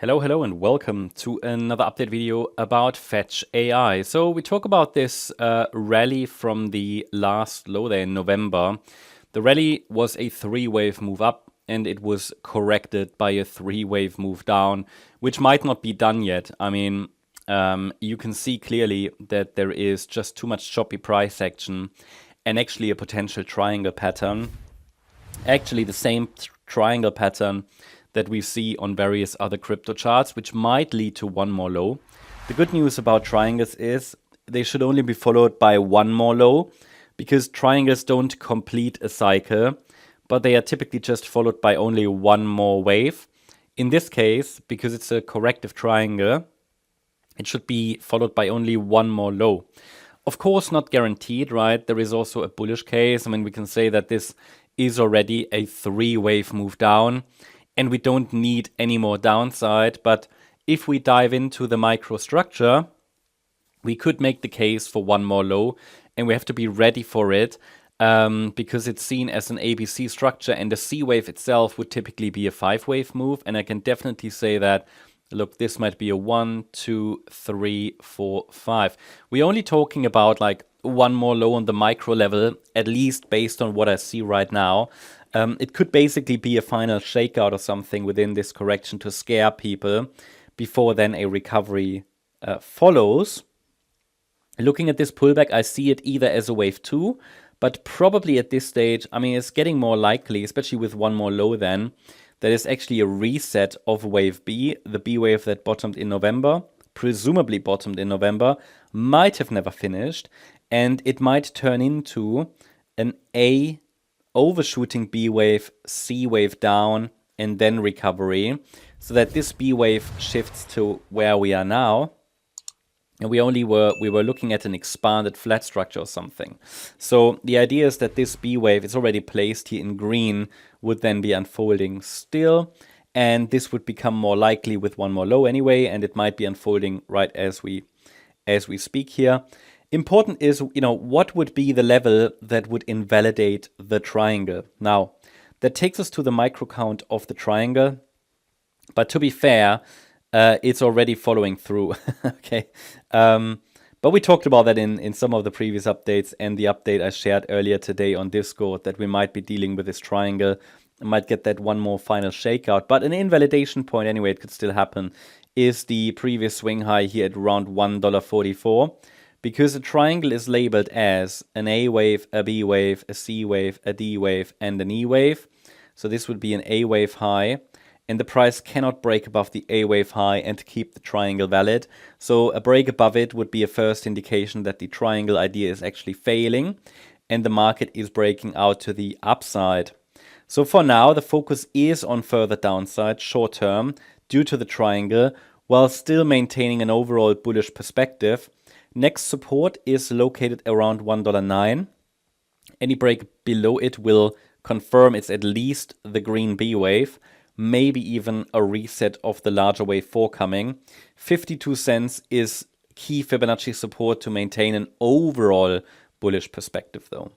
Hello, and welcome to another update video about FETCH.AI. So we talk about this rally from the last low there in November. The rally was a three-wave move up, and it was corrected by a three-wave move down, which might not be done yet. I mean, you can see clearly that there is just too much choppy price action and actually a potential triangle pattern. Actually, the same triangle pattern that we see on various other crypto charts, which might lead to one more low. The good news about triangles is they should only be followed by one more low, because triangles don't complete a cycle, but they are typically just followed by only one more wave. In this case, because it's a corrective triangle, it should be followed by only one more low. Of course, not guaranteed, right? There is also a bullish case. I mean, we can say that this is already a three-wave move down, and we don't need any more downside. But if we dive into the microstructure, we could make the case for one more low, and we have to be ready for it because it's seen as an ABC structure, and the C wave itself would typically be a five-wave move. And I can definitely say that, look, this might be a 1, 2, 3, 4, 5. We're only talking about like one more low on the micro level, at least based on what I see right now. It could basically be a final shakeout or something within this correction to scare people before then a recovery follows. Looking at this pullback, I see it either as a wave 2, but probably at this stage, I mean, it's getting more likely, especially with one more low then, that is actually a reset of wave B, the B wave that bottomed in November, presumably bottomed in November, might have never finished, and it might turn into an A overshooting B wave, C wave down, and then recovery, so that this B wave shifts to where we are now. And we were looking at an expanded flat structure or something. So the idea is that this B wave is already placed here in green, would then be unfolding still, and this would become more likely with one more low anyway, and it might be unfolding right as we speak here. Important is, what would be the level that would invalidate the triangle? Now, that takes us to the micro count of the triangle. But to be fair, it's already following through. Okay. But we talked about that in some of the previous updates, and the update I shared earlier today on Discord, that we might be dealing with this triangle. I might get that one more final shakeout. But an invalidation point, anyway, it could still happen, is the previous swing high here at around $1.44. Because a triangle is labeled as an A wave, a B wave, a C wave, a D wave, and an E wave. So this would be an A wave high, and the price cannot break above the A wave high and keep the triangle valid. So a break above it would be a first indication that the triangle idea is actually failing, and the market is breaking out to the upside. So for now, the focus is on further downside short term due to the triangle, while still maintaining an overall bullish perspective. Next support is located around $1.09. Any break below it will confirm it's at least the green B wave, maybe even a reset of the larger wave 4 coming. 52 cents is key Fibonacci support to maintain an overall bullish perspective though.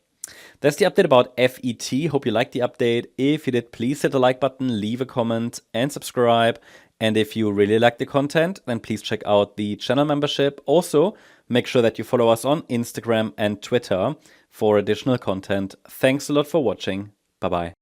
That's the update about FET. Hope you liked the update. If you did, please hit the like button, leave a comment, and subscribe. And if you really like the content, then please check out the channel membership. Also, make sure that you follow us on Instagram and Twitter for additional content. Thanks a lot for watching. Bye-bye.